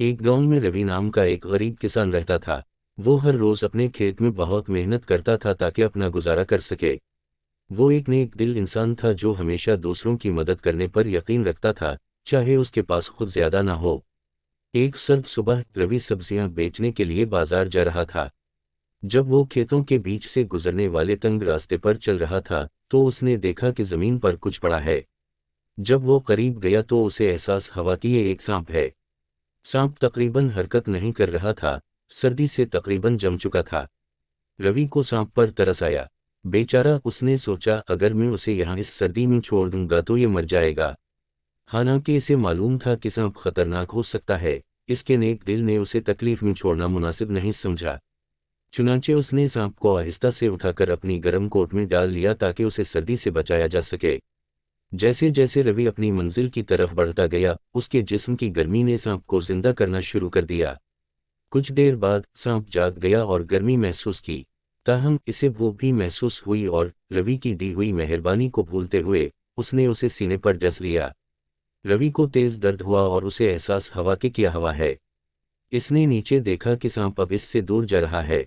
ایک گاؤں میں روی نام کا ایک غریب کسان رہتا تھا۔ وہ ہر روز اپنے کھیت میں بہت محنت کرتا تھا تاکہ اپنا گزارا کر سکے۔ وہ ایک نیک دل انسان تھا جو ہمیشہ دوسروں کی مدد کرنے پر یقین رکھتا تھا، چاہے اس کے پاس خود زیادہ نہ ہو۔ ایک سرد صبح روی سبزیاں بیچنے کے لیے بازار جا رہا تھا۔ جب وہ کھیتوں کے بیچ سے گزرنے والے تنگ راستے پر چل رہا تھا تو اس نے دیکھا کہ زمین پر کچھ پڑا ہے۔ جب وہ قریب گیا تو اسے احساس ہوا کہ یہ ایک سانپ ہے۔ سانپ تقریباً حرکت نہیں کر رہا تھا، سردی سے تقریباً جم چکا تھا۔ روی کو سانپ پر ترس آیا۔ بیچارہ، اس نے سوچا، اگر میں اسے یہاں اس سردی میں چھوڑ دوں گا تو یہ مر جائے گا۔ حالانکہ اسے معلوم تھا کہ سانپ خطرناک ہو سکتا ہے، اس کے نیک دل نے اسے تکلیف میں چھوڑنا مناسب نہیں سمجھا۔ چنانچہ اس نے سانپ کو آہستہ سے اٹھا کر اپنی گرم کوٹ میں ڈال لیا تاکہ اسے سردی سے بچایا جا سکے۔ جیسے جیسے روی اپنی منزل کی طرف بڑھتا گیا، اس کے جسم کی گرمی نے سانپ کو زندہ کرنا شروع کر دیا۔ کچھ دیر بعد سانپ جاگ گیا اور گرمی محسوس کی، تاہم اسے وہ بھی محسوس ہوئی اور روی کی دی ہوئی مہربانی کو بھولتے ہوئے اس نے اسے سینے پر ڈس لیا۔ روی کو تیز درد ہوا اور اسے احساس ہوا کہ کیا ہوا ہے۔ اس نے نیچے دیکھا کہ سانپ اب اس سے دور جا رہا ہے۔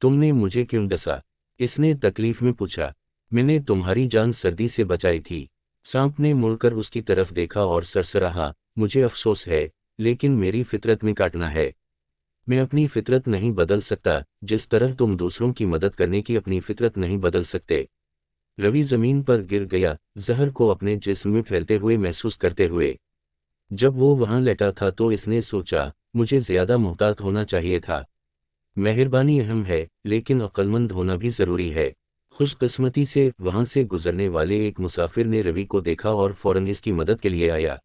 تم نے مجھے کیوں ڈسا؟ اس نے تکلیف میں پوچھا۔ میں نے تمہاری جان سردی سے بچائی تھی۔ سانپ نے مڑ کر اس کی طرف دیکھا اور سرسراہا، مجھے افسوس ہے، لیکن میری فطرت میں کاٹنا ہے۔ میں اپنی فطرت نہیں بدل سکتا، جس طرح تم دوسروں کی مدد کرنے کی اپنی فطرت نہیں بدل سکتے۔ روی زمین پر گر گیا، زہر کو اپنے جسم میں پھیلتے ہوئے محسوس کرتے ہوئے۔ جب وہ وہاں لیٹا تھا تو اس نے سوچا، مجھے زیادہ محتاط ہونا چاہیے تھا۔ مہربانی اہم ہے، لیکن عقلمند ہونا بھی ضروری ہے۔ خوش قسمتی سے وہاں سے گزرنے والے ایک مسافر نے روی کو دیکھا اور فوراً اس کی مدد کے لیے آیا۔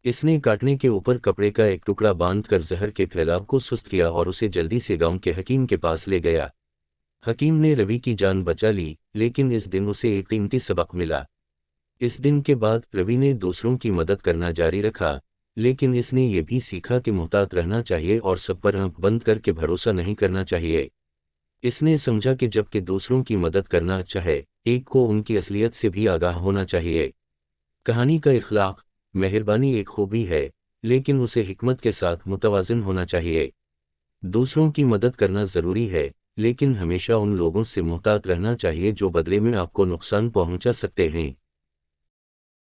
اس نے کاٹنے کے اوپر کپڑے کا ایک ٹکڑا باندھ کر زہر کے پھیلاؤ کو سست کیا اور اسے جلدی سے گاؤں کے حکیم کے پاس لے گیا۔ حکیم نے روی کی جان بچا لی، لیکن اس دن اسے ایک قیمتی سبق ملا۔ اس دن کے بعد روی نے دوسروں کی مدد کرنا جاری رکھا، لیکن اس نے یہ بھی سیکھا کہ محتاط رہنا چاہیے اور سب پر آنکھ بند کر کے بھروسہ نہیں کرنا چاہیے۔ اس نے سمجھا کہ جب کہ دوسروں کی مدد کرنا اچھا ہے، ایک کو ان کی اصلیت سے بھی آگاہ ہونا چاہیے۔ کہانی کا اخلاق: مہربانی ایک خوبی ہے، لیکن اسے حکمت کے ساتھ متوازن ہونا چاہیے۔ دوسروں کی مدد کرنا ضروری ہے، لیکن ہمیشہ ان لوگوں سے محتاط رہنا چاہیے جو بدلے میں آپ کو نقصان پہنچا سکتے ہیں۔